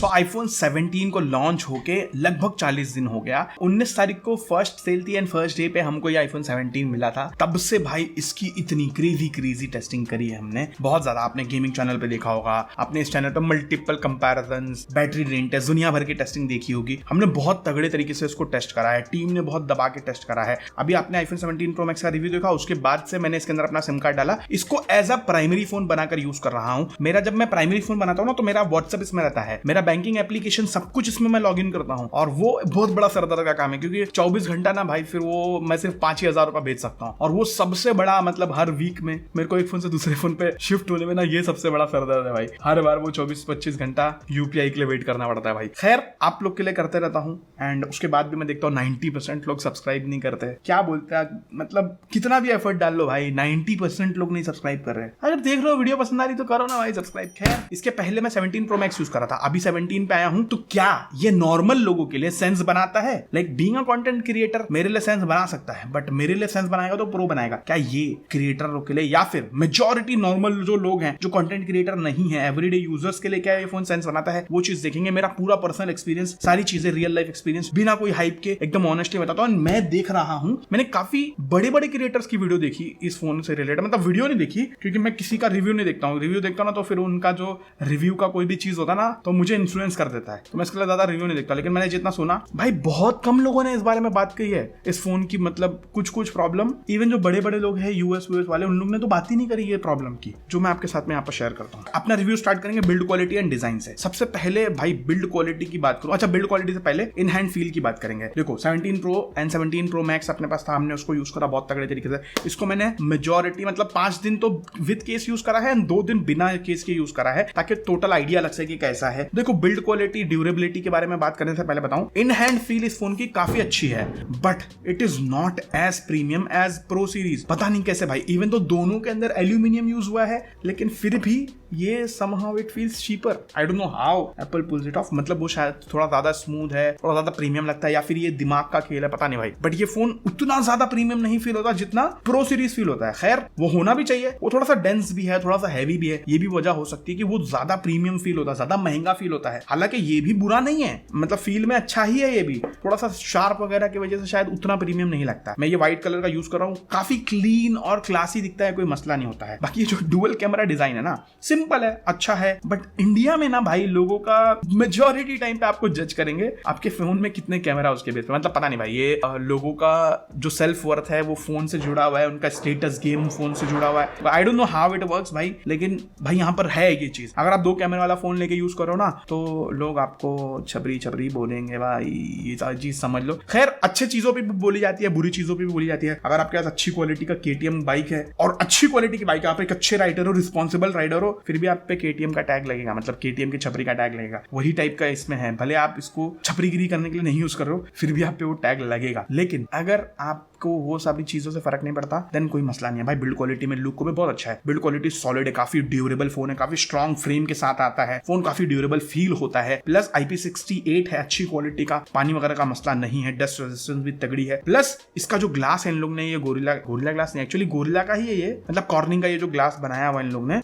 तो आईफोन 17 को लॉन्च होके लगभग 40 दिन हो गया। 19 तारीख को फर्स्ट सेल थी एंड फर्स्ट डे पे हमको ये आईफोन 17 मिला था। तब से भाई इसकी इतनी क्रेजी टेस्टिंग करी है हमने बहुत ज्यादा। आपने गेमिंग चैनल पे देखा होगा, अपने इस चैनल पे multiple comparisons, battery drain test, दुनिया भर की टेस्टिंग देखी होगी। हमने बहुत तगड़े तरीके से इसको टेस्ट करा है, टीम ने बहुत दबा के टेस्ट करा है। अभी आपने आईफोन 17 प्रो मैक्स का रिव्यू देखा, उसके बाद से मैंने इसके अंदर अपना सिम कार्ड डाला, इसको एज अ प्राइमरी फोन बनाकर यूज कर रहा हूं। मेरा जब मैं प्राइमरी फोन बनाता हूं ना तो मेरा व्हाट्सएप इसमें रहता है, मेरा बैंकिंग एप्लीकेशन सब कुछ इसमें मैं लॉग इन करता हूं, और वो बहुत बड़ा सरदर्द का काम है क्योंकि 24 घंटा ना भाई फिर वो मैं सिर्फ 5,000 रुपए भेज सकता हूं, और वो सबसे बड़ा मतलब हर वीक में मेरे को एक फोन से दूसरे फोन पे शिफ्ट होने में ना ये सबसे बड़ा सरदर्द है भाई। हर बार वो 24-25 घंटा यूपीआई के लिए वेट करना पड़ता है भाई। खैर आप लोग के लिए करते रहता हूं एंड उसके बाद भी मैं देखता हूं 90% लोग सब्सक्राइब नहीं करते। क्या बोलते हैं, मतलब कितना भी एफर्ट डाल लो भाई 90% लोग नहीं सब्सक्राइब कर रहे। अगर देख रहे हो वीडियो पसंद आ रही तो करो ना भाई सब्सक्राइब। खैर इसके पहले मैं 17 प्रो मैक्स यूज कर रहा था, अभी 17 पे आया हूं। तो क्या ये नॉर्मल लोगों के लिए सेंस बनाता है? Like being a content creator मेरे लिए सेंस बना सकता है, बट मेरे लिए सेंस बनाएगा तो प्रो बनाएगा। क्या ये क्रिएटरों के लिए या फिर मेजॉरिटी नॉर्मल जो लोग हैं जो कंटेंट क्रिएटर नहीं है, एवरीडे यूजर्स के लिए क्या ये फोन सेंस बनाता है? वो चीज देखेंगे। मेरा पूरा पर्सनल एक्सपीरियंस, सारी चीजें रियल लाइफ एक्सपीरियंस, बिना कोई हाइप के एकदम ऑनेस्टली बताता हूं। मैं देख रहा हूं, मैंने काफी बड़े बड़े क्रिएटर्स की वीडियो देखी इस फोन से रिलेटेड, मतलब वीडियो नहीं देखी क्योंकि मैं किसी का रिव्यू नहीं देखता हूं। रिव्यू देखता हूं ना तो फिर उनका जो रिव्यू का कोई भी चीज होता ना तो मुझे इन्फ्लुएंस कर देता है, तो मैं इसके लिए ज्यादा रिव्यू नहीं देखता। लेकिन मैंने जितना सुना भाई बहुत कम लोगों ने इस बारे में बात कही है इस फोन की, मतलब कुछ प्रॉब्लम, इवन जो बड़े बड़े लोग हैं यूएस वाले, उन लोग ने तो बात ही नहीं करी ये प्रॉब्लम की, जो मैं आपके साथ में यहाँ पर शेयर करता हूँ। अपना रिव्यू स्टार्ट करेंगे बिल्ड क्वालिटी एंड डिजाइन से। सबसे पहले भाई बिल्ड क्वालिटी की बात करूं। अच्छा, बिल्ड क्वालिटी से पहले इन हैंड फील की बात करेंगे। देखो 17 प्रो एंड 17 प्रो मैक्स अपने पास था, हमने उसको यूज करा बहुत तगड़े तरीके से। इसको मैंने मेजॉरिटी मतलब 5 दिन तो विद केस यूज करा है एंड 2 दिन बिना केस के यूज करा है, ताकि टोटल आइडिया लग सके कैसा है। देखो बिल्ड क्वालिटी, ड्यूरेबिलिटी के बारे में बात करने से पहले बताऊं, इन हैंड फील इस फोन की काफी अच्छी है, but it is not as premium as pro series. पता नहीं कैसे भाई, इवन तो दोनों के अंदर एल्यूमिनियम यूज हुआ है, लेकिन फिर भी ये somehow it feels cheaper. I don't know how Apple pulls it off. मतलब वो शायद थोड़ा ज्यादा स्मूथ है, थोड़ा ज्यादा प्रीमियम लगता है, या फिर ये दिमाग का खेल है, पता नहीं भाई। बट ये फोन उतना ज्यादा प्रीमियम नहीं फील होता जितना प्रो सीरीज फील होता है। खैर वो होना भी चाहिए, वो थोड़ा सा डेंस भी है, थोड़ा सा हैवी भी है, ये भी वजह हो सकती है कि वो ज्यादा प्रीमियम फील होता है, ज्यादा महंगा फील होता है। हालांकि ये भी बुरा नहीं है, मतलब फील में अच्छा ही है, ये भी थोड़ा सा शार्प वगैरह की वजह से शायद उतना प्रीमियम नहीं लगता। मैं ये व्हाइट कलर का यूज कर रहा हूँ, काफी क्लीन और क्लासी दिखता है, कोई मसला नहीं होता है। बाकी जो डुअल कैमरा डिजाइन है ना, सिंपल है, अच्छा है, बट इंडिया में ना भाई लोगों का मेजॉरिटी टाइम पे आपको जज करेंगे आपके फोन में कितने कैमरा उसके बेस पे। मतलब पता नहीं भाई, ये लोगों का जो सेल्फ वर्थ है वो फोन से जुड़ा हुआ है, उनका स्टेटस गेम फोन से जुड़ा हुआ है। I don't know how it works भाई, लेकिन भाई यहाँ पर है ये चीज। अगर आप 2 कैमरा वाला फोन लेके यूज करो ना तो लोग आपको छबरी बोलेंगे भाई, ये सारी चीज समझ लो। खैर अच्छी चीजों पे भी बोली जाती है, बुरी चीजों पे भी बोली जाती है। अगर आपके पास अच्छी क्वालिटी का KTM बाइक है और अच्छी क्वालिटी की बाइक है, आप एक अच्छे राइडर हो, रिस्पॉन्सिबल राइडर हो, फिर भी आप पे KTM का टैग लगेगा, मतलब KTM की छपरी का टैग लगेगा। वही टाइप का इसमें है, भले आप इसको छपरीगिरी करने के लिए नहीं यूज कर रहे हो, फिर भी आप पे वो टैग लगेगा। लेकिन अगर आपको वो सभी चीजों से फर्क नहीं पड़ता देन कोई मसला नहीं है भाई। बिल्ड क्वालिटी में लुक को भी बहुत अच्छा है, बिल्ड क्वालिटी सॉलिड है, काफी ड्यूरेबल फोन है, काफी स्ट्रॉन्ग फ्रेम के साथ आता है फोन, काफी ड्यूरेबल फील होता है। प्लस IP68 है, अच्छी क्वालिटी का, पानी वगैरह का मसला नहीं है, डस्ट रेजिस्टेंस भी तगड़ी है। प्लस इसका जो ग्लास है इन लोग ने, ये गोरिल्ला ग्लास नहीं, एक्चुअली गोरिल्ला का ही है ये, मतलब कॉर्निंग का ये जो ग्लास बनाया हुआ इन लोग ने,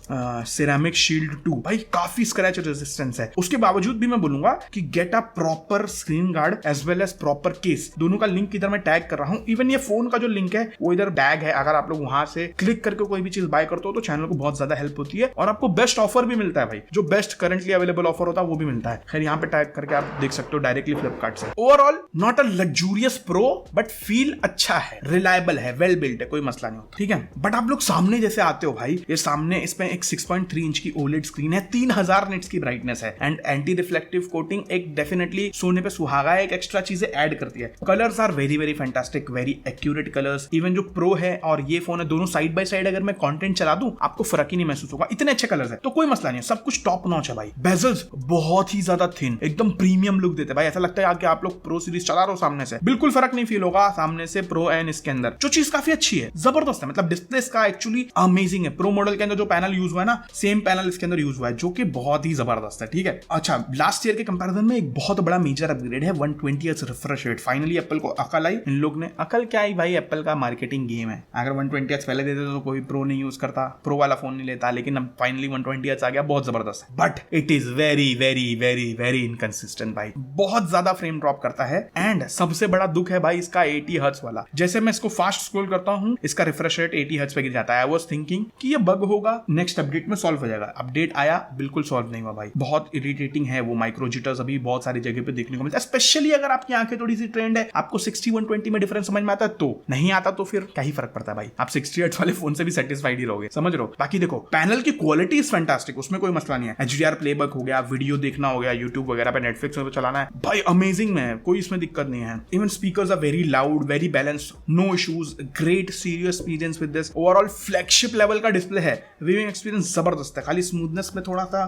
सिरेमिक शील्ड 2 भाई, काफी स्क्रैच रेजिस्टेंस है। उसके बावजूद भी मैं बोलूंगा कि get a proper screen guard as well as proper case, दोनों का लिंक इधर मैं टैग कर रहा हूं। इवन ये फोन का जो लिंक है वो इधर टैग है, अगर आप लोग वहां से क्लिक करके कोई भी चीज बाय करते हो तो चैनल को बहुत ज्यादा हेल्प होती है, और आपको बेस्ट ऑफर भी मिलता है भाई, जो बेस्ट करंटली अवेलेबल ऑफर होता है वो भी मिलता है। खैर यहाँ पे टैग करके आप देख सकते हो डायरेक्टली फ्लिपकार्ट से। Overall not a luxurious pro, but feel अच्छा है, रिलायबल है, वेल बिल्ट है, कोई मसला नहीं होता, ठीक है। बट आप लोग सामने जैसे आते हो भाई, ये सामने इसमें एक 6.3 इंच की OLED स्क्रीन है, 3000 निट्स की ब्राइटनेस है, एंड एंटी रिफ्लेक्टिव कोटिंग एक डेफिनेटली सोने पे सुहागा है, एक एक्स्ट्रा चीजें ऐड करती है। Colours are very very fantastic, very accurate colours. Even जो प्रो है और ये फोन है, दोनों साइड बाय साइड अगर मैं कंटेंट चला दूं आपको फर्क ही नहीं महसूस होगा, इतने अच्छे कलर्स है, तो कोई मसला नहीं है, सब कुछ टॉप नॉच है भाई। बेजल्स बहुत ही ज्यादा थिन, एकदम प्रीमियम लुक देते हैं भाई, ऐसा लगता है कि आप लोग प्रो सीरीज चला रहे हो सामने से, बिल्कुल फर्क नहीं फील होगा सामने से प्रो एंड इसके अंदर। जो चीज काफी अच्छी है, जबरदस्त है, मतलब डिस्प्ले इसका एक्चुअली अमेजिंग है। प्रो मॉडल के अंदर जो पैनल यूज हुआ है ना, सेम पैनल इसके अंदर यूज हुआ है, जो कि बहुत ही जबरदस्त है, ठीक है। अच्छा, लास्ट ईयर के कंपैरिजन में एक बहुत बड़ा मेजर अपग्रेड है, 120 Hz refresh rate. Finally Apple को अकल आई, इन लोग ने, अकल क्या क्या है भाई, एप्पल का मार्केटिंग गेम है। अगर 120Hz पहले देते तो कोई प्रो नहीं यूज करता, प्रो वाला फोन नहीं लेता, लेकिन अब फाइनली 120Hz आ गया, बहुत जबरदस्त है। But it is very very very very inconsistent भाई, बहुत ज्यादा फ्रेम ड्रॉप करता है। एंड सबसे बड़ा दुख है भाई इसका 80Hz वाला। जैसे मैं इसको फास्ट स्क्रॉल करता हूँ, इसका रिफ्रेश रेट 80Hz पे गिर जाता है। आई वाज थिंकिंग कि ये बग होगा, नेक्स्ट अपडेट में सॉल्व हो जाएगा। अपडेट आया, बिल्कुल सॉल्व नहीं हुआ भाई, बहुत इरिटेटिंग है वो। माइक्रो जिटर्स अभी बहुत सारी जगह पे देखने को मिलता है, स्पेशली अगर आपकी आंखें थोड़ी सी ट्रेंड है, आपको 60-120 में डिफरेंस समझ में आता है। तो नहीं आता तो फिर क्या ही फर्क पड़ता है भाई, आप 60Hz वाले फोन से भी सेटिस्फाइड ही रहोगे, समझ रहे हो। बाकी देखो पैनल की क्वालिटी इज फैंटास्टिक, उसमें कोई मसला नहीं है। HDR प्लेबैक हो गया, वीडियो देखना हो गया, यूट्यूब वगैरह पे, नेटफ्लिक्स पे चलाना है भाई, अमेजिंग में, कोई इसमें दिक्कत नहीं है। Even speakers are very loud, very balanced, no issues, great serious experience with this. Overall flagship level का डिस्प्ले है, व्यूइंग एक्सपीरियंस जबरदस्त है। खाली स्मूथनेस में थोड़ा सा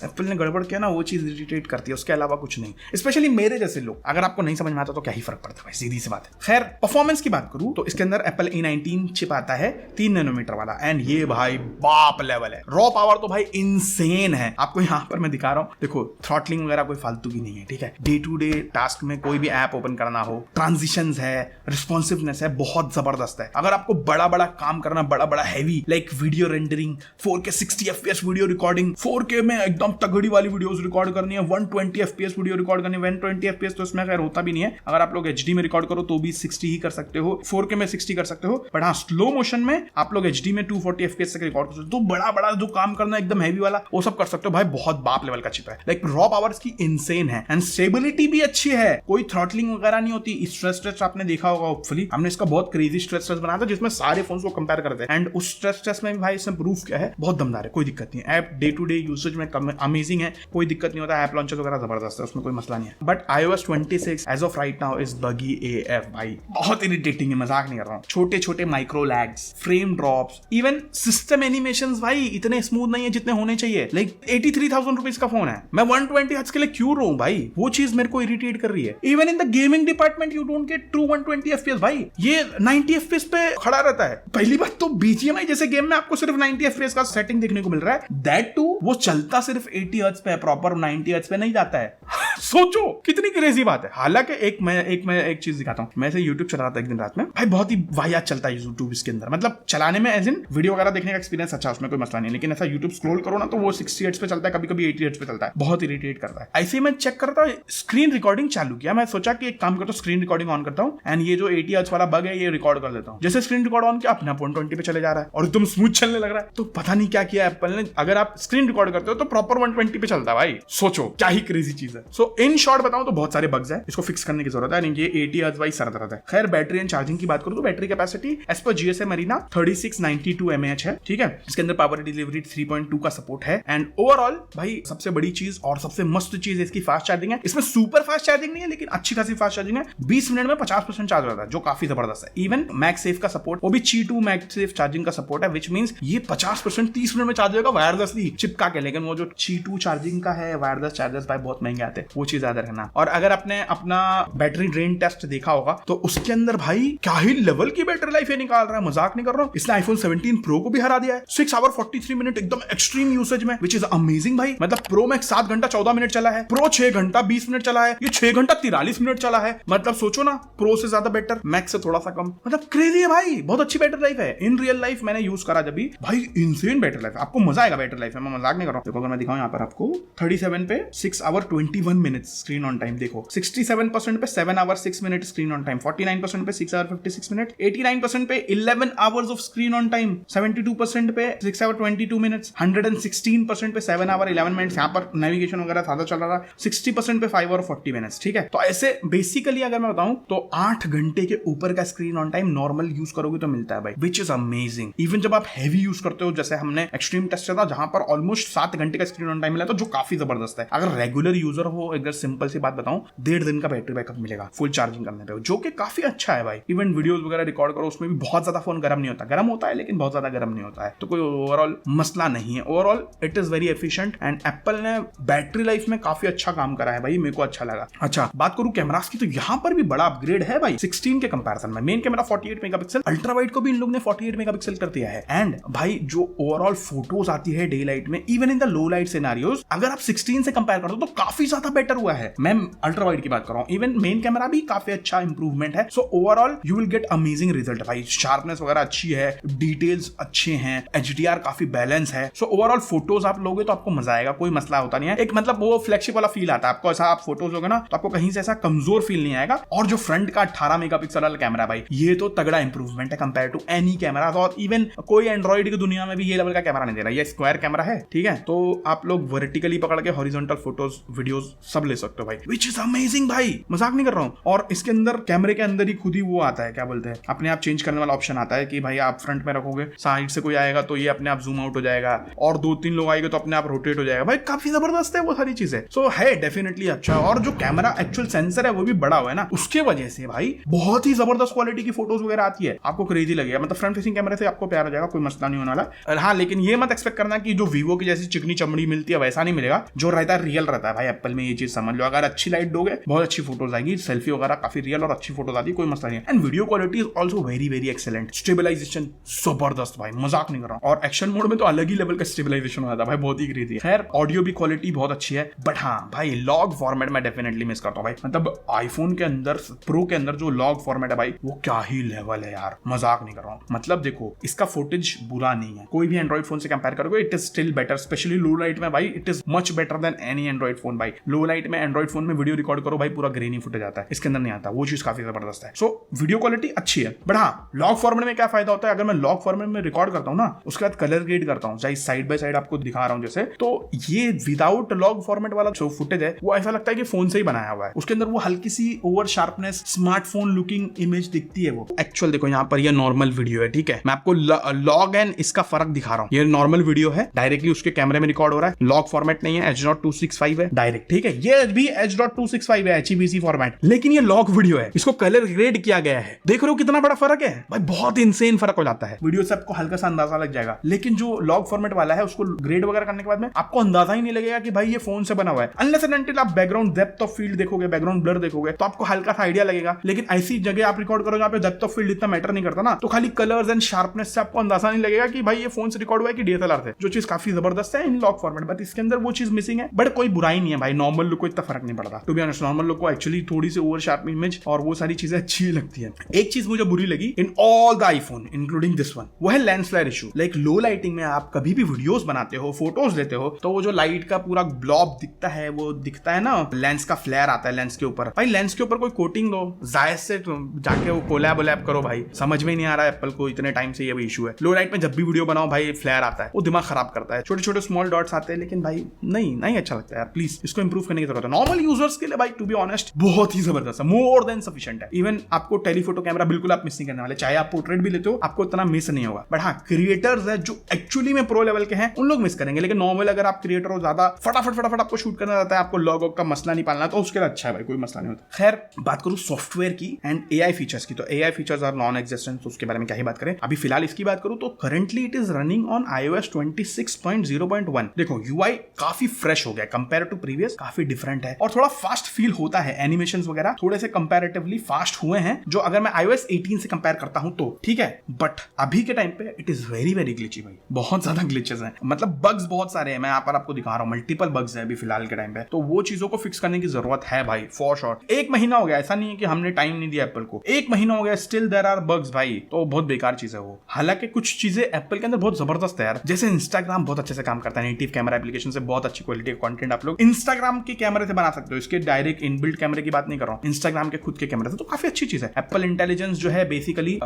एप्पल ने गड़बड़ किया ना, वो चीज इरिटेट करती है, उसके अलावा कुछ नहीं। स्पेशली मेरे जैसे लोग, अगर आपको नहीं समझ में आता तो क्या ही फर्क पड़ता है भाई, सीधी सी बात है। खैर परफॉर्मेंस की बात करूं तो इसके अंदर एप्पल A19 चिप आता है 3 नैनोमीटर वाला, एंड ये भाई बाप लेवल है। रॉ पावर तो भाई इनसेन है, आपको यहां पर मैं दिखा रहा हूं, देखो थ्रॉटलिंग वगैरह कोई फालतू की नहीं है, ठीक है। डे टू डे टास्क में कोई भी ऐप ओपन करना हो, ट्रांजिशंस है, रिस्पॉन्सिवनेस है, बहुत जबरदस्त है। अगर आपको बड़ा बड़ा काम करना, बड़ा बड़ा heavy like video rendering, 4K 60 FPS video recording, 4K में एकदम तगड़ी वाली वीडियोस रिकॉर्ड करनी है, 120 FPS वीडियो रिकॉर्ड करनी है। 120 FPS तो इसमें खैर होता भी नहीं है, अगर आप लोग HD में रिकॉर्ड करो तो भी 60 ही कर सकते हो, 4K में 60 कर सकते हो, बट हाँ स्लो मोशन में आप लोग HD में 240 FPS तक रिकॉर्ड कर सकते हो। तो बड़ा बड़ा जो काम करना एकदम हैवी वाला वो सब कर सकते हो भाई, बहुत बाप लेवल का चिप है। लाइक रॉ पावर्स की इनसेन है, एंड स्टेबिलिटी भी अच्छी है, कोई थ्रॉटलिंग वगैरह नहीं होती। स्ट्रेस टेस्ट आपने देखा होगा, होपफुली हमने इसका बहुत क्रेजी स्ट्रेस टेस्ट बनाया था जिसमें सारे फोन्स को कंपेयर करते हैं, एंड उस स्ट्रेस टेस्ट में भाई इसने प्रूफ किया है बहुत दमदार है, कोई दिक्कत नहीं है। App day to day usage में अमेजिंग है, कोई दिक्कत नहीं होता। ऐप लॉन्चर्स वगैरह जबरदस्त है, उसमें कोई मसला नहीं है। But iOS 26 as of right now is buggy AF भाई, बहुत इरिटेटिंग है, मजाक नहीं कर रहा हूँ। छोटे छोटे micro lags, frame drops, even system animations भाई इतने स्मूथ नहीं है जितने होने चाहिए। लाइक 83,000 रुपीज का फोन है, मैं 120Hz के लिए क्यों रहूं भाई, वो चीज मेरे को इरिटेट कर रही है। Even in the gaming department you don't get true 120 FPS भाई, ये 90 FPS पे खड़ा रहता है। पहली बात तो BGMI जैसे गेम में आपको सिर्फ 90 FPS का सेटिंग देखने को मिल रहा है, दैट टू वो चलता सिर्फ 80Hz पे, प्रॉपर 90Hz पे नहीं जाता है। सोचो कितनी क्रेजी बात है। हालांकि एक चीज दिखाता हूँ, मैं यूट्यूब चला रहा था एक दिन रात में भाई, बहुत ही वाहियात चलता है यूट्यूब इसके अंदर, मतलब चलाने में एज इन वीडियो वगैरह देखने का एक्सपीरियंस अच्छा, उसमें कोई मसला नहीं, लेकिन ऐसा यूट्यूब स्क्रॉल करो ना तो वो 60Hz पे चलता है, कभी कभी 80Hz पे चलता है, बहुत इरिटेट करता है। ऐसे मैं चेक करता स्क्रीन रिकॉर्डिंग चालू किया, मैं सोचा कि एक काम करता हूँ स्क्रीन रिकॉर्डिंग ऑन करता हूँ, एंड ये जो 80Hz वाला बग है ये रिकॉर्ड कर देता हूँ। जैसे स्क्रीन रिकॉर्ड ऑन किया, अपने 120 पे चले जा रहा है और एकदम स्मूथ चलने लग रहा है। तो पता नहीं क्या किया एप्पल ने, अगर आप स्क्रीन रिकॉर्ड करते हो तो प्रॉपर 120 पे चलता है भाई, सोचो क्या ही क्रेजी चीज है। सो इन शॉर्ट बताऊं तो बहुत सारे बग्स है, इसको फिक्स करने की जरूरत है, ये 80Hz वाइज सरदर्द है। खैर बैटरी एंड चार्जिंग की बात करूं तो बैटरी कैपेसिटी एज पर GSM Arena 3692 mAh है, ठीक है। इसके अंदर पावर डिलीवरी 3.2 का सपोर्ट है, एंड ओवरऑल भाई सबसे बड़ी चीज और सबसे मस्त चीज इसकी फास्ट चार्जिंग है। इसमें सुपर फास्ट चार्जिंग नहीं है, लेकिन अच्छी खासी फास्ट चार्जिंग है, 20 मिनट में 50% चार्ज होता है, जो काफी जबरदस्त है। इवन मैगसेफ का सपोर्ट, वो भी Qi2 मैगसेफ चार्जिंग का सपोर्ट है, विच मींस ये 50% 30 मिनट में चार्ज होगा वायरलेसली चिपका के। लेकिन वो जो Qi2 चार्जिंग का है, वायरलेस चार्जर्स भाई बहुत महंगे आते हैं, वो चीज याद रखना। और अगर आपने अपना बैटरी ड्रेन टेस्ट देखा होगा तो उसके अंदर भाई क्या ही लेवल की बैटरी लाइफ है निकाल रहा है, मजाक नहीं कर रहा हूं। इसने iPhone 17 Pro को भी हरा दिया है 6 आवर 43 मिनट एकदम एक्सट्रीम यूसेज में, विच इज अमेजिंग भाई। मतलब प्रो मैक्स 7 घंटा 14 मिनट चला है, प्रो 6 घंटा 20 मिनट चला है, ये 6 घंटा 43 मिनट चला है। मतलब सोचो ना, प्रो से ज्यादा बेटर, मैक्स से थोड़ा सा कम, मतलब क्रेजी है भाई, बहुत अच्छी बैटरी लाइफ है। इन रियल लाइफ मैंने यूज करा जब भी भाई, इनसेन बैटरी लाइफ, आपको मजा आएगा बैटरी लाइफ में, मैं मजाक नहीं कर रहा हूं। देखो अगर मैं दिखाऊं यहाँ पर आपको 37 पे 6 hour 21 minutes screen on time, देखो 67% पे 7 hour 6 minute screen on time, 49% पे 6 आवर 56 मिनट, 89% पे 11 hours of screen on time, 72% पे 6 आवर 22 मिनट्स, 116% पे 7 आवर 11 मिनट्स। यहाँ पर नेविगेशन वगैरह सादा चल रहा था, 60% पे 5 आवर 40 मिनट्स, ठीक है। तो ऐसे बेसिकली अगर मैं बताऊं तो 8 घंटे के ऊपर का screen on time normal use करोगे तो मिलता है भाई, विच इज अमेजिंग। इवन जब आप हैवी यूज करते हो, जैसे हमने एक्सट्रीम टेस्ट था जहां पर ऑलमोस्ट 7 घंटे का स्क्रीन ऑन टाइम मिला, तो जो काफी जबरदस्त है। अगर रेगुलर यूजर हो, अगर सिंपल सी बात बताऊं, 1.5 दिन का बैटरी बैकअप मिलेगा फुल चार्जिंग करने पे, जो कि काफी अच्छा है भाई। इवन वीडियोस वगैरह रिकॉर्ड करो उसमें भी बहुत ज्यादा फोन गर्म नहीं होता, गर्म होता है लेकिन बहुत ज्यादा गर्म नहीं होता है, तो कोई ओवरऑल मसला नहीं है। Overall it is very efficient, and Apple ने बैटरी लाइफ में काफी अच्छा काम करा है भाई, मेरे को अच्छा लगा। अच्छा बात करूं कैमरास की, तो यहां पर भी बड़ा अपग्रेड है भाई 16 के कंपैरिजन में। Main camera 48 megapixel, ultra wide को भी इन लोग ने 48 मेगापिक्सल कर दिया है, एंड भाई जो ओवरऑल फोटोज आती है डे लाइट में, even in the low light scenarios, अगर आप 16 से कंपेयर करते हो तो काफी ज्यादा बेटर हुआ है। मैं अल्ट्रा वाइड की बात कर रहा हूँ, इवन मेन कैमरा भी काफी अच्छा इंप्रूवमेंट है। So overall you will get amazing result भाई, शार्पनेस वगैरह अच्छी है, डिटेल्स अच्छे हैं, HDR काफी बैलेंस है। सो ओवरऑल फोटोज आप लोगे तो आपको मजा आएगा, कोई मसला होता नहीं है। एक मतलब वो फ्लैगशिप वाला फील आता है आपको, ऐसा आप फोटोज लोगे ना तो आपको कहीं से ऐसा कमजोर फील नहीं आएगा। और जो फ्रंट का 18 मेगापिक्सल वाला कैमरा भाई, ये तो तगड़ा इंप्रूवमेंट है कंपेयर टू एनी कैमरा। और इवन कोई एंड्रॉइड की दुनिया में भी ये लेवल का कैमरा नहीं दे रहा, ये स्क्वायर कैमरा है, ठीक है। तो आप लोग वर्टिकली पकड़ के हॉरिजॉन्टल फोटोज वीडियोस सब ले सकते हो भाई, विच इज अमेजिंग भाई, मजाक नहीं कर रहा हूं। और इसके अंदर कैमरे के अंदर ही खुद ही वो आता है, क्या बोलते हैं, अपने आप चेंज करने वाला ऑप्शन आता है कि भाई आप फ्रंट में रखोगे, साइड से कोई आएगा तो ये अपने आप जूम आउट हो जाएगा, और 2-3 लोग आएंगे तो अपने आप रोटेट हो जाएगा भाई। काफी जबरदस्त है वो सारी चीजें। सो है डेफिनेटली अच्छा। और जो कैमरा एक्चुअल सेंसर है वो भी बड़ा हुआ है ना, उसके वजह से भाई बहुत ही जबरदस्त क्वालिटी की फोटोज वगैरह आती है, आपको क्रेजी लगेगा। मतलब फ्रंट फेसिंग कैमरे से आपको प्यार हो जाएगा, कोई मसला नहीं होने वाला। हाँ, लेकिन ये मत एक्सपेक्ट करना कि जो वीवो की जैसी चिकनी चमड़ी मिलती है वैसा नहीं मिलेगा, जो रहता है रियल रहता है भाई एप्पल में। ये चीज समझ लो, अगर अच्छी लाइट दोगे बहुत अच्छी फोटोज आएगी, सेल्फी वगैरह काफी रियल और अच्छी फोटोज आती है, कोई मसला नहीं है। And video quality is also very very excellent, stabilization जबरदस्त भाई, मजाक नहीं कर रहा हूं। और एक्शन मोड में तो अलग ही लेवल का स्टेबलाइजेशन हो जाता है भाई, बहुत ही क्रेजी है। खैर ऑडियो भी क्वालिटी बहुत अच्छी है, बट हाँ भाई लॉग फॉर्मेट में डेफिनेटली मिस करता हूँ भाई। मतलब आईफोन के अंदर प्रो के अंदर जो लॉग फॉर्मेट है भाई, वो क्या ही लेवल है यार, मजाक नहीं कर रहा हूँ। मतलब देखो इसका फुटेज बुरा नहीं है, कोई भी एंड्रॉइड फोन से कंपेयर करोगे it is still better, specially low light में भाई it is much better then any Android phone भाई। लो लाइट में एंड्रॉइड फोन में वीडियो रिकॉर्ड करो भाई पूरा ग्रेनी फुटेज आता है, इसके अंदर नहीं आता, वो चीज काफी जबरदस्त है। सो वीडियो क्वालिटी अच्छी है, बट हाँ लॉग फॉर्मेट में क्या फायदा होता है, अगर मैं लॉग फॉर्मेट में रिकॉर्ड करता हूँ ना, उसके बाद कलर ग्रेड करता हूँ, चाहे साइड बाय साइड आपको दिखा रहा हूँ जैसे, तो ये विदाउट लॉग फॉर्मेट वाला जो फुटेज है वो ऐसा लगता है कि फोन से ही बनाया हुआ है। उसके अंदर वो हल्की सी over sharpness, smartphone looking image दिखती है वो। एक्चुअल देखो यहाँ पर ये नॉर्मल वीडियो है, ठीक है, मैं आपको लॉग एंड इसका फर्क दिखा रहा हूँ। ये नॉर्मल वीडियो है, डायरेक्टली उसके कैमरे में रिकॉर्ड हो रहा है, लॉग फॉर्मेट नहीं है, H.265 है डायरेक्ट, ठीक है। ये भी H.265 है, HEVC फॉर्मेट, लेकिन ये लॉग वीडियो है, इसको कलर ग्रेड किया गया है। देख रहे हो कितना बड़ा फर्क है भाई, बहुत इंसेन फर्क हो जाता है। वीडियो से आपको हल्का सा अंदाजा लग जाएगा, लेकिन जो लॉग फॉर्मेट वाला है उसको ग्रेड वगैरह करने के बाद में आपको अंदाजा ही नहीं लगेगा कि भाई ये फोन से बना हुआ है, अनलेस एंड अनटिल आप बैकग्राउंड डेप्थ ऑफ फील्ड देखोगे, बैकग्राउंड ब्लर देखोगे तो आपको हल्का सा आइडिया लगेगा। लेकिन ऐसी जगह आप रिकॉर्ड करोगे, यहाँ पे डेप्थ ऑफ फील्ड इतना मैटर नहीं करता ना, तो खाली कलर्स एंड शार्पनेस से आपको अंदाजा नहीं लगेगा कि भाई ये फोन से रिकॉर्ड हुआ है कि DSLR से, जो चीज काफी जबरदस्त है इन लॉग फॉर्मेट। बट इसके अंदर वो चीज मिसिंग है, बट कोई बुराई नहीं है भाई, नॉर्मल लुक को इतना फर्क नहीं पड़ता। To be honest normal look को एक्चुअली थोड़ी सी ओवर शार्प इमेज और वो सारी चीजें अच्छी लगती है। एक चीज मुझे बुरी लगी in all the iPhone including this one, वो है lens flare issue. Like low lighting में आप कभी भी वीडियोस बनाते हो, फोटोज लेते हो, तो वो जो लाइट का पूरा ब्लॉब दिखता है, वो दिखता है ना, लेंस का फ्लेयर आता है लेंस के ऊपर। भाई लेंस के ऊपर कोई कोटिंग दो, जायद से जाके वो कोलैब करो भाई, समझ में नहीं आ रहा है एप्पल को, इतने टाइम से ये भी इशू है। लो लाइट में जब भी वीडियो बनाओ भाई फ्लेयर आता है, वो दिमाग खराब करता है, छोटे छोटे स्मॉल डॉट्स आते हैं, लेकिन भाई नहीं अच्छा लगता है यार, प्लीज इसको इंप्रूव करने की जरूरत है। नॉर्मल यूजर्स के लिए भाई टू बी ऑनेस्ट बहुत ही जबरदस्त है, मोर देन सफिशिएंट है। इवन आपको टेलीफोटो कैमरा बिल्कुल आप मिस नहीं करने वाले, चाहे आप पोर्ट्रेट भी लेते हो आपको इतना मिस नहीं होगा। बट हाँ क्रिएटर्स है जो एक्चुअली में प्रो लेवल के हैं उन लोग मिस करेंगे, लेकिन नॉर्मल अगर आप क्रिएटर हो, ज्यादा फटाफट आपको शूट करना रहता है, आपको लॉग का मसला नहीं पालना, तो उसके लिए अच्छा है भाई, कोई मसला नहीं होता। खैर बात करूं सॉफ्टवेयर की एंड AI फीचर्स की, तो AI features are non existent, तो उसके बारे में क्या ही बात करें। अभी फिलहाल इसकी बात करूं तो currently it is running on iOS 26.0.1। देखो UI काफी फ्रेश हो गया कंपेयर टू प्रीवियस, काफी डिफरेंट है और थोड़ा फास्ट फील होता है, एनिमेशंस वगैरह थोड़े से कंपैरेटिवली फास्ट हुए हैं जो अगर मैं iOS 18 से कंपेयर करता हूं तो, ठीक है। बट अभी के टाइम पे it is very very glitchy भाई, बहुत ज्यादा ग्लिचेस हैं, मतलब बग्स बहुत सारे हैं, मैं यहाँ पर आपको दिखा रहा हूं, मल्टीपल बग्स हैं अभी फिलहाल के टाइम पे, तो वो चीजों को फिक्स करने की जरूरत है भाई फॉर श्योर। 1 महीना हो गया, ऐसा नहीं है कि हमने टाइम नहीं दिया एप्पल को, 1 महीना हो गया, स्टिल देयर आर बग्स भाई, तो बहुत बेकार चीज है वो। हालांकि कुछ चीजें एप्पल के अंदर बहुत जबरदस्त है यार, जैसे इंस्टाग्राम बहुत अच्छे से काम करता है, नेटिव कैमरा एप्लीकेशन से बहुत अच्छी क्वालिटी का कंटेंट आप लोग इंस्टाग्राम के कैमरे से बना सकते हो, इसके डायरेक्ट इनबिल्ट कैमरे की बात नहीं कर रहा हूं, इंस्टाग्राम के खुद के कैमरे से, तो काफी अच्छी चीज है। एप्पल इंटेलिजेंस जो है basically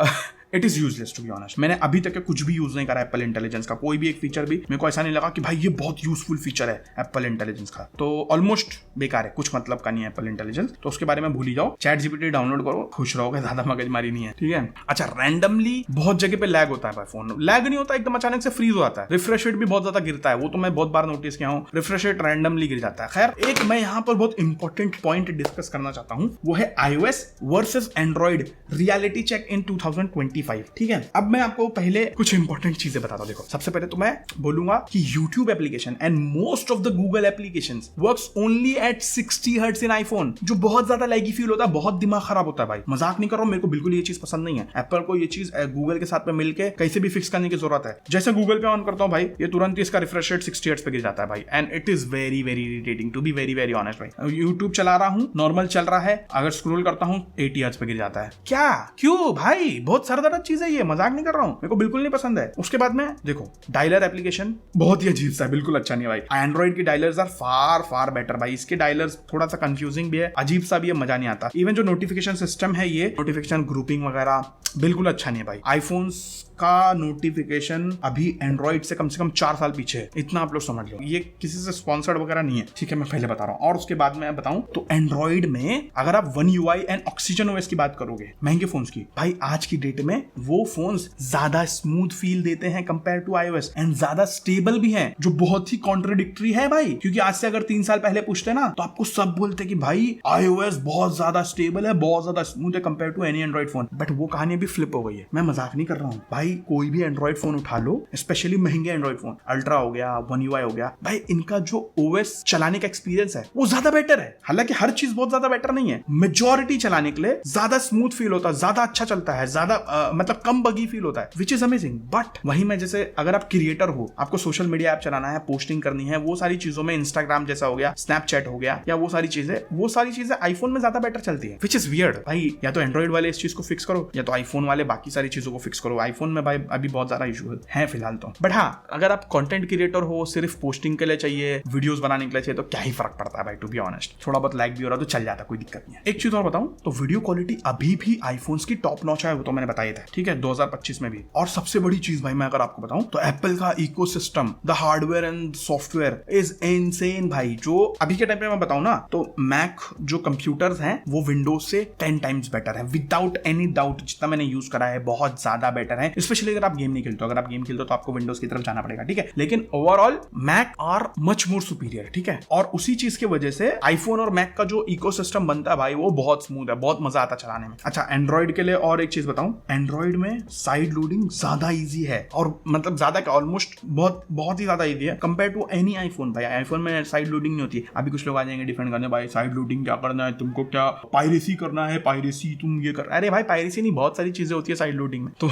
it is useless to be honest, मैंने अभी तक कुछ भी यूज नहीं करा एप्पल इंटेलिजेंस का, कोई भी एक फीचर भी मेरे को ऐसा नहीं लगा कि भाई ये बहुत यूजफुल फीचर है एप्पल इंटेलिजेंस का, तो ऑलमोस्ट बेकार है, कुछ मतलब का नहीं है एप्पल इंटेलिजेंस, तो उसके बारे में भूल ही जाओ। चैट जीपीटी डाउनलोड करो, खुश रहोगे, ज्यादा मगजमारी नहीं है, ठीक है। अच्छा रैंडमली बहुत जगह पे लैग होता है भाई, फोन लैग नहीं होता, एकदम अचानक से फ्रीज हो जाता है, रिफ्रेश रेट भी बहुत ज्यादा गिरता है, वो तो मैं बहुत बार नोटिस किया हूं, रिफ्रेश रेट रैंडमली गिर जाता है। खैर एक मैं यहाँ पर बहुत इंपॉर्टेंट पॉइंट डिस्कस करना चाहता हूं, वो है iOS versus Android reality check in 2020 95। ठीक है, अब मैं आपको पहले कुछ इंपॉर्टेंट चीजें बताता हूँ। देखो, सबसे पहले तो मैं बोलूंगा कि YouTube application and most of the Google applications works only at 60 hertz in iPhone, जो बहुत ज्यादा लैगी फील होता है, बहुत दिमाग खराब होता है भाई। मजाक नहीं कर रहा हूँ, मेरे को बिल्कुल ये चीज पसंद नहीं है। एप्पल को ये चीज गूगल के साथ में मिलकर कैसे भी फिक्स करने की जरूरत है। जैसे गूगल पे ऑन करता हूँ भाई, ये तुरंत ही इसका रिफ्रेश रेट 60 हर्ट्ज पे गिर जाता है भाई, and it is very very irritating to be very very honest भाई। यूट्यूब चला रहा हूँ, नॉर्मल चल रहा है, अगर स्क्रॉल करता हूँ 80 हर्ट्ज पे गिर जाता है। क्या, क्यों भाई? बहुत सरदर्द चीज है ये, मजाक नहीं कर रहा हूँ, मेरे को बिल्कुल नहीं पसंद है। उसके बाद में देखो, डायलर एप्लीकेशन बहुत ही अजीब सा है, बिल्कुल अच्छा नहीं भाई। एंड्रॉइड की डायलर्स आर फार फार बेटर भाई। इसके डायलर्स थोड़ा सा कंफ्यूजिंग भी है, अजीब सा भी है, मजा नहीं आता। इवन जो नोटिफिकेशन सिस्टम है, ये नोटिफिकेशन ग्रुपिंग वगैरह बिल्कुल अच्छा नहीं है भाई। आईफोन्स का नोटिफिकेशन अभी एंड्रॉइड से कम 4 साल पीछे है, इतना आप लोग समझ लो। ये किसी से स्पॉन्सर्ड वगैरह नहीं है, ठीक है, मैं पहले बता रहा हूँ। और उसके बाद मैं बताऊं तो एंड्रॉइड में अगर आप One UI and oxygen OS की बात करोगे, महंगे फोन्स की, भाई आज की डेट में वो फोन्स ज्यादा स्मूथ फील देते हैं कंपेयर टू iOS, एंड ज्यादा स्टेबल भी हैं, जो बहुत ही कॉन्ट्रडिक्टरी है भाई। क्योंकि आज से अगर 3 साल पहले पूछते ना, तो आपको सब बोलते कि भाई iOS बहुत ज्यादा स्टेबल है, बहुत ज्यादा स्मूथ है compare to any Android phone. But वो कहानी भी फ्लिप हो गई है, मैं मजाक नहीं कर रहा हूँ भाई। कोई भी एंड्रॉइड फोन उठा लो, स्पेशली महंगे एंड्रॉइड फोन, अल्ट्रा हो गया, One UI हो गया, भाई इनका जो OS चलाने का एक्सपीरियंस है वो ज्यादा बेटर है। हालांकि हर चीज बहुत ज्यादा बेटर नहीं है, मेजॉरिटी चलाने के लिए ज्यादा स्मूथ फील होता है, ज्यादा अच्छा चलता है, ज्यादा मतलब कम बगी फील होता है, विच इज अमेजिंग। बट वही मैं, जैसे अगर आप क्रिएटर हो, आपको सोशल मीडिया ऐप चलाना है, पोस्टिंग करनी है, वो सारी चीजों में इंस्टाग्राम जैसा हो गया, स्नैपचैट हो गया, या वो सारी चीजें आईफोन में ज्यादा बेटर चलती है, विच इज वियर्ड भाई। या तो एंड्रॉइड वाले इस चीज को फिक्स करो, या तो आईफोन वाले बाकी सारी चीजों को फिक्स करो। आईफोन में भाई अभी बहुत ज्यादा इशू है फिलहाल तो। बट हाँ, अगर आप कंटेंट क्रिएटर हो, सिर्फ पोस्टिंग के लिए चाहिए, वीडियोस बनाने के लिए चाहिए, तो क्या ही फर्क पड़ता है भाई, टू बी ऑनेस्ट। थोड़ा बहुत लैग भी हो रहा तो चल जाता, कोई दिक्कत नहीं है। एक चीज और बताऊं तो वीडियो क्वालिटी अभी भी आईफोन्स की टॉप नॉच है, वो तो मैंने बताया था, ठीक है, 2025 में भी। और सबसे बड़ी चीज भाई, मैं अगर आपको बताऊं तो एप्पल का ecosystem, the hardware and software is insane भाई। जो अभी के टाइम पे मैं बताऊं ना, तो मैक जो कंप्यूटर्स हैं वो विंडोज से 10 टाइम्स बेटर है, विदाउट एनी डाउट। जितना मैंने यूज करा है बहुत ज्यादा बेटर है, स्पेशली अगर आप गेम नहीं खेलते हो। अगर आप गेम खेलते हो तो आपको विंडोज की तरफ जाना पड़ेगा, ठीक है, लेकिन overall Mac are much more superior, ठीक है। और उसी चीज की वजह से आईफोन और मैक का जो इकोसिस्टम बनता है भाई, वो बहुत स्मूथ है, बहुत मजा आता चलाने में। अच्छा, एंड्रॉइड के लिए और एक चीज बताऊं, एंड्रॉइड में साइड लोडिंग ज्यादा इजी है, और मतलब ज्यादा क्या, ऑलमोस्ट बहुत ही ज्यादा इजी है कंपेयर टू एनी आईफोन। भाई आईफोन में साइड लोडिंग नहीं होती। अभी कुछ लोग आ जाएंगे डिफेंड करने, भाई साइड लोडिंग क्या करना है तुमको, क्या पायरेसी करना है, पायरेसी तुम ये कर। अरे भाई पायरेसी नहीं, बहुत सारी चीजें होती है साइड लोडिंग में, तो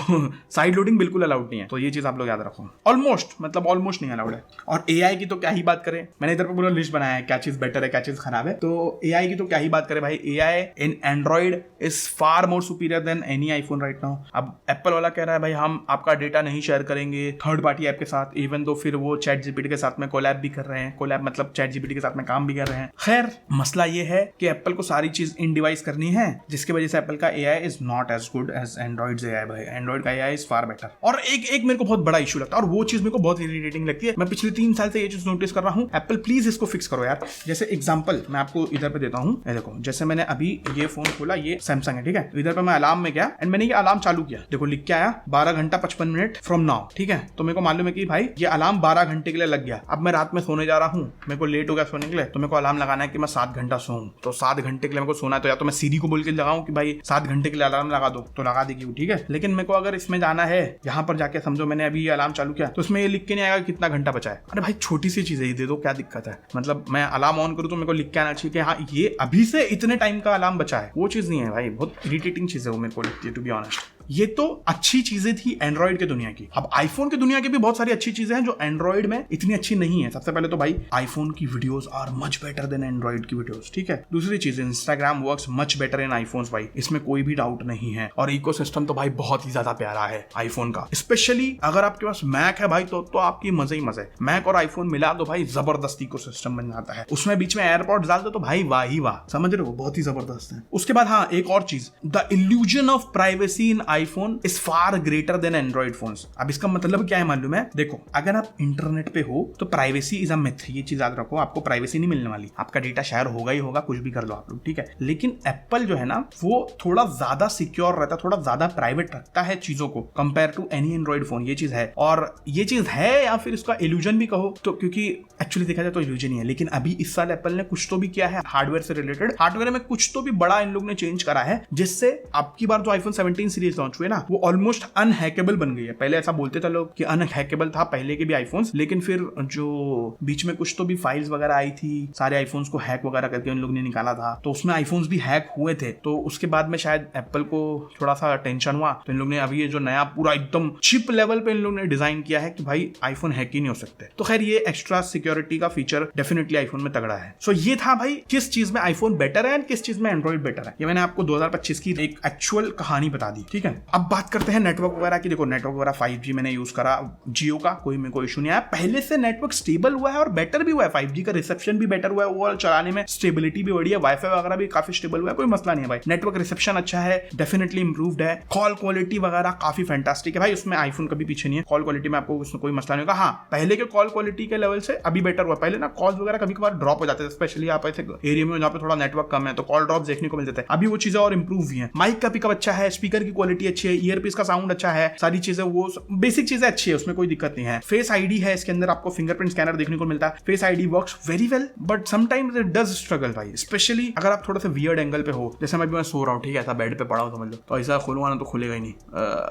साइड लोडिंग बिल्कुल अलाउड नहीं है, तो ये चीज आप लोग याद रखो। ऑलमोस्ट नहीं अलाउड है। और एआई की तो क्या ही बात करें, मैंने इधर पे पूरा लिस्ट बनाया है क्या चीज बेटर है, क्या चीज खराब है। तो एआई की तो क्या ही बात करें भाई, AI in Android is far more superior than any iPhone right now. अब एप्पल वाला कह रहा है भाई हम आपका डेटा नहीं शेयर करेंगे थर्ड पार्टी ऐप के साथ, इवन तो फिर वो चैट जीपीटी के साथ में कोलैब भी कर रहे हैं, कोलैब मतलब चैट जीपीटी के साथ में काम भी कर रहे हैं। खैर मसला ये है कि एप्पल को सारी चीज इन डिवाइस करनी है, जिसकी वजह से एप्पल का AI is not as good as Android AI भाई। एंड्रॉइड का एआई इज फार बेटर। और एक मेरे को बहुत बड़ा इशू लगता है, और वो चीज मेरे को बहुत इरिटेटिंग लगती है। मैं पिछले 3 साल से ये चीज नोटिस कर रहा हूं, एप्पल प्लीज इसको फिक्स करो यार। जैसे एग्जांपल मैं आपको इधर पे देता हूं, देखो जैसे मैंने अभी ये फोन खोला, ये सैमसंग है, ठीक है। इधर पे मैं अलार्म में गया एंड मैंने ये अलार्म चालू किया, देखो लिख के आया 12 घंटा 55 मिनट फ्रॉम नाउ, ठीक है। तो मेरे को मालूम है कि भाई ये अलार्म 12 घंटे के लिए लग गया। अब मैं रात में सोने जा रहा हूँ, मेरे को लेट हो गया सोने के लिए, तो मेरे को अलार्म लगाना है कि मैं 7 घंटा सोऊं। तो 7 घंटे के लिए मेरे को सोना है, तो या तो मैं सीरी को बोल के लगाऊं कि भाई 7 घंटे के लिए अलार्म लगा दो, तो लगा देगी, ठीक है। लेकिन मेरे को अगर इसमें जाना है, यहाँ पर जाके समझो मैंने अभी ये अलार्म चालू किया, तो उसमें ये लिख के नहीं आएगा कितना घंटा बचा है। अरे भाई छोटी सी चीज है, दे दो, क्या दिक्कत है। मतलब मैं अलार्म ऑन करूँ तो मेरे को लिख के आना चाहिए कि हाँ ये अभी से इतने टाइम का अलार्म बचा है। वो चीज नहीं है भाई, बहुत इरिटेटिंग चीज है वो मेरे को लगती है, टू बी ऑनेस्ट। ये तो अच्छी चीजें थी एंड्रॉइड के दुनिया की। अब आईफोन की दुनिया की भी बहुत सारी अच्छी चीजें हैं जो एंड्रॉइड में इतनी अच्छी नहीं है। सबसे पहले तो भाई आईफोन की videos are much better than Android की वीडियोस, ठीक है। दूसरी चीज, Instagram works much better in iPhones भाई, इसमें कोई भी डाउट नहीं है। और इकोसिस्टम तो भाई बहुत ही ज्यादा प्यारा है आईफोन का, स्पेशली अगर आपके पास मैक है भाई, तो आपकी मजे ही मजे। मैक और आईफोन मिला दो भाई, जबरदस्त इकोसिस्टम बन जाता है। उसमें बीच में एयरपॉड्स डाल दो तो भाई वाह ही वाह, समझ रहे हो, बहुत ही जबरदस्त है। उसके बाद हाँ एक और चीज, the illusion of privacy in iPhone is far greater than Android phones. अब इसका मतलब क्या है मालूम है, देखो अगर आप इंटरनेट पे हो तो प्राइवेसी इज अ मिथ, ये चीज याद रखो, आपको प्राइवेसी नहीं मिलने वाली, आपका डेटा शेयर होगा ही होगा, कुछ भी कर लो आप लोग, ठीक है। लेकिन एप्पल जो है ना, वो थोड़ा ज्यादा सिक्योर रहता है, थोड़ा ज्यादा प्राइवेट रखता है चीजों को compare to any Android phone. ये चीज है, और ये चीज है या फिर इसका इल्यूजन भी कहो तो, क्योंकि एक्चुअली देखा जाए तो इल्यूजन ही है। लेकिन अभी इस साल एप्पल ने कुछ तो भी किया है हार्डवेयर से रिलेटेड, हार्डवेयर में कुछ तो भी बड़ा इन लोग ने चेंज करा है, जिससे अब की बार जो आईफोन 17 सीरीज लॉन्च हुए ना, वो ऑलमोस्ट अनहैकेबल बन गई है। पहले ऐसा बोलते थे लोग कि अनहैकेबल था पहले के भी आईफोन्स, लेकिन फिर जो बीच में कुछ तो भी फाइल्स वगैरह आई थी, सारे आईफोन्स को हैक वगैरह करके उन लोग ने निकाला था, तो उसमें आईफोन्स भी हैक हुए थे। तो उसके बाद में शायद एप्पल को थोड़ा सा टेंशन हुआ, तो इन लोग ने अभी ये जो नया पूरा एकदम चिप लेवल पे इन लोग ने डिजाइन किया है कि भाई आईफोन हैक ही नहीं हो सकते। तो खैर ये एक्स्ट्रा सिक्योरिटी का फीचर डेफिनेटली आईफोन में तगड़ा है। सो ये था भाई किस चीज में आईफोन बेटर है एंड किस चीज में एंड्रॉइड बेटर है। ये मैंने आपको 2025 की एक एक्चुअल कहानी बता दी, ठीक है। अब बात करते हैं नेटवर्क वगैरह की। देखो नेटवर्क वगैरह 5G मैंने यूज करा, जियो का कोई मेरे को इशू नहीं आया। पहले से नेटवर्क स्टेबल हुआ है और बेटर भी हुआ है। 5G का रिसेप्शन भी बेटर हुआ है, ओवरऑल चलाने में स्टेबिलिटी भी बढ़ी है, वाईफाई वगैरह भी काफी स्टेबल हुआ है, कोई मसला नहीं है भाई। नेटवर्क रिसेप्शन अच्छा है, डेफिनेटली इंप्रूव्ड है। कॉल क्वालिटी वगैरह काफी फैंटास्टिक है भाई, उसमें आईफोन कभी पीछे नहीं है। कॉल क्वालिटी में आपको उसमें कोई मसला नहीं होगा। हाँ, पहले के कॉल क्वालिटी के लेवल से अभी बेटर हुआ। पहले ना कॉल्स वगैरह कभी कभार ड्रॉप हो जाते थे, स्पेशली आप ऐसे एरिया में जहाँ पे थोड़ा नेटवर्क कम है तो कॉल ड्रॉप देखने को मिलते थे। अभी वो चीजें और इंप्रूव हुई हैं। माइक का पिकअप अच्छा है, स्पीकर की क्वालिटी अच्छी है, ईयरपीस का साउंड अच्छा है, सारी चीजें वो बेसिक चीजें अच्छी है, उसमें कोई दिक्कत नहीं है। फेस आईडी है इसके अंदर, आपको फिंगरप्रिंट स्कैनर देखने को मिलता है। Face ID works very well, but sometimes it does struggle भाई, स्पेशली अगर आप थोड़ा सा वियर्ड एंगल पे हो। जैसे मैं सो रहा हूँ, ठीक है, ऐसा बेड पे पड़ा हूँ समझ लो, तो ऐसा खोलूंगा ना तो खुलेगा ही नहीं,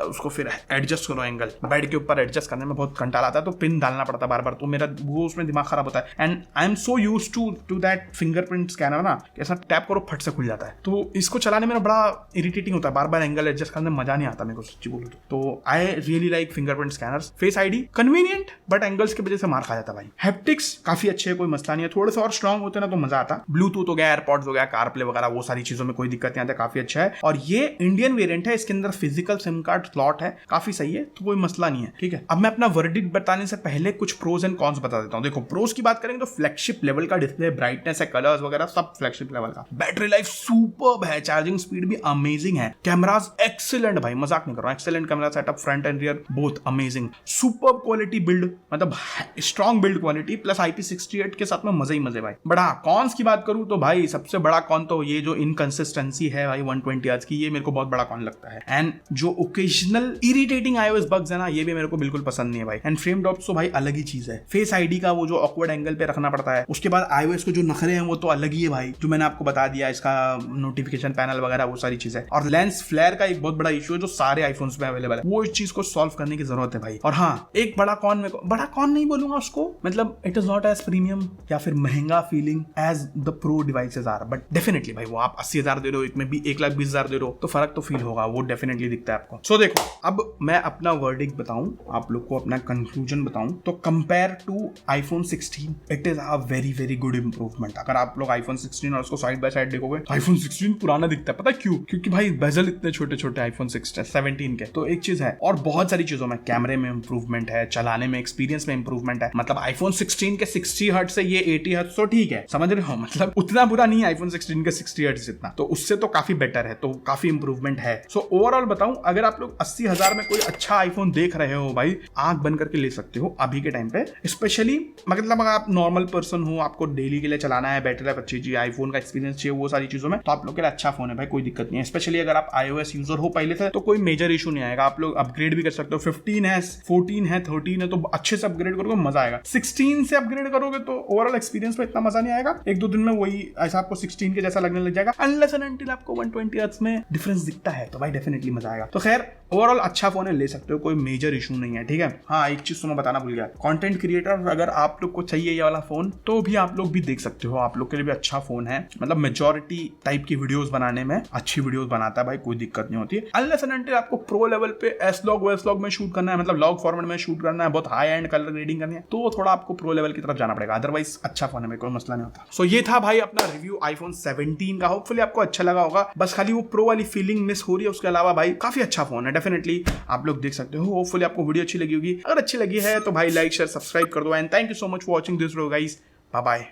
उसको फिर एडजस्ट करो एंगल। बेड के ऊपर एडजस्ट करने में बहुत कंटाला आता है, तो पिन डालना पड़ता है बार बार, तो मेरा वो उसमें दिमाग खराब होता है। And I am so used to that fingerprint scanner ना, ऐसा टैप करो फट से खुल जाता है। तो इसको चलाने में बड़ा इरिटेटिंग होता है, बार बार एंगल एडजस्ट करने में मजा नहीं आता मेरे को सच्ची बोलूं तो। I really like fingerprint scanners. Face ID convenient, but angles की वजह से मार खा जाता है भाई। हैप्टिक्स काफी अच्छे है, कोई मसला नहीं है। थोड़े से और स्ट्रॉन्ग होते ना तो मजा आता। ब्लूटूथ हो गया, एयरपॉड्स हो गया, कार प्ले वगैरह, वो सारी चीजों में कोई दिक्कत नहीं आता, काफी अच्छा है। और ये इंडियन वेरिएंट है, इसके अंदर फिजिकल सिम कार्ड स्लॉट है, काफी सही है, तो कोई मसला नहीं है, ठीक है। अब मैं अपना वर्डिक्ट बताने से पहले कुछ प्रोज एंड कॉन्स बता देता हूं। देखो प्रोज की बात करेंगे तो फ्लैगशिप लेवल का डिस्प्ले, ब्राइटनेस है, कलर्स वगैरह सब फ्लैगशिप लेवल का। बैटरी लाइफ सुपर्ब है, चार्जिंग स्पीड भी अमेजिंग है, कैमरास एक्सीलेंट भाई, मजाक नहीं कर रहा हूं, excellent camera setup, front and rear both amazing. Superb quality build, मतलब strong build quality plus IP68 के साथ में मजे ही मजे भाई। बड़ा कॉन्स की बात करूं तो भाई सबसे बड़ा कॉन तो ये जो इनकंसिस्टेंसी है भाई 120 हर्ट्ज की, ये मेरे को बहुत बड़ा कॉन लगता है। एंड जो ओकेजनल इरिटेटिंग iOS बग्स है ना, ये भी मेरे को बिल्कुल पसंद नहीं है भाई। एंड फ्रेम ड्रॉप्स तो भाई अलग ही चीज है। फेस आईडी का वो जो ऑकवर्ड एंगल पे रखना पड़ता है, उसके बाद iOS को जो नखरे हैं वो तो अलग ही है भाई, जो मैंने आपको बता दिया, इसका नोटिफिकेशन पैनल वगैरह वो सारी चीजें। और लेंस फ्लेयर का एक बहुत बड़ा इशू है जो सारे आईफोन्स में अवेलेबल है, वो इस चीज को सॉल्व करने की जरूरत है भाई। और हाँ, एक बड़ा कॉन, में बड़ा कॉन नहीं बोलूंगा उसको, मतलब it is not as premium या फिर महंगा feeling as the pro devices are, but definitely भाई वो आप 80,000 दे रहे हो, एक में भी 1,20,000 दे रहे हो, तो फर्क तो फील होगा, वो डेफिनेटली दिखता है आपको। सो देखो, अब मैं अपना वर्डिक्ट बताऊं, आप लोग को अपना कंक्लूजन बताऊं, तो compare to iPhone 16 it is a very very good improvement. अगर आप लोग आईफोन 16 और उसको साइड बाय साइड देखोगे, आईफोन 16 पुराना दिखता है, पता क्यों? क्योंकि भाई बेजल इतने छोटे छोटे आईफोन 17 के, तो एक चीज है। और बहुत सारी चीजों में, कैमरे में इंप्रूवमेंट है, चलाने में, एक्सपीरियंस में इंप्रूवमेंट है। मतलब आईफोन 16 के 60 हर्ट्ज से ये 80 हर्ट्ज तो ठीक है, समझ रहे हो, मतलब उतना बुरा नहीं है आईफोन 16 के 60 हर्ट्ज जितना, तो उससे तो काफी बेटर है, तो काफी इंप्रूवमेंट है। सो ओवरऑल बताऊं, अगर आप लोग 80,000 में कोई अच्छा आईफोन देख रहे हो भाई, आंख बंद करके ले सकते हो अभी के टाइम पे। स्पेशली मतलब अगर आप नॉर्मल पर्सन हो, आपको डेली के लिए चलाना है, बैटरी लाइफ अच्छी चाहिए, आईफोन का एक्सपीरियंस चाहिए, वो सारी चीजों में, तो आप लोग के लिए अच्छा फोन है भाई, कोई दिक्कत नहीं है। स्पेशली अगर आप iOS यूजर हो पहले से, तो कोई मेजर इशू नहीं आएगा, आप लोग अपग्रेड भी कर सकते हो। 15 है, 14 है, 13 है, तो अच्छे से अपग्रेड करोगे, मजा आएगा। 16 से अपग्रेड करोगे तो ओवरऑल एक्सपीरियंस में इतना मजा नहीं आएगा, एक दो दिन में वही ऐसा आपको 16 के जैसा लगने लग जाएगा, अनलेस एंड अनटिल आपको 120 हर्ट्ज में डिफरेंस दिखता है, तो भाई डेफिनेटली मजा आएगा। तो खैर ओवरऑल अच्छा फोन है, ले सकते हो, कोई मेजर इशू नहीं है, ठीक है। हाँ, एक चीज तो मैं बताना भूल गया, कंटेंट क्रिएटर अगर आप लोग को चाहिए ये वाला फोन, तो भी आप लोग भी देख सकते हो, आप लोग के लिए भी अच्छा फोन है। मतलब मेजॉरिटी टाइप की वीडियोस बनाने में अच्छी वीडियोस बनाता है भाई, कोई दिक्कत नहीं होती है। अनलेस एंड अनटिल आपको प्रो लेवल पे S-Log में शूट करना है, मतलब लॉग फॉर्मेट में शूट करना है, बहुत हाई एंड कलर ग्रेडिंग करनी है, तो थोड़ा आपको प्रो लेवल की तरफ जाना पड़ेगा, अदरवाइज अच्छा फोन है, कोई मसला नहीं होता। सो ये था भाई अपना रिव्यू आईफोन 17 का, होपफुली आपको अच्छा लगा होगा। बस खाली वो प्रो वाली फीलिंग मिस हो रही है, उसके अलावा भाई काफी अच्छा फोन है, डेफिनेटली आप लोग देख सकते हो। होपफुली आपको वीडियो अच्छी लगी होगी, अगर अच्छी लगी है तो भाई लाइक शेयर सब्सक्राइब कर दो। And thank you so much for watching this video guys, bye bye.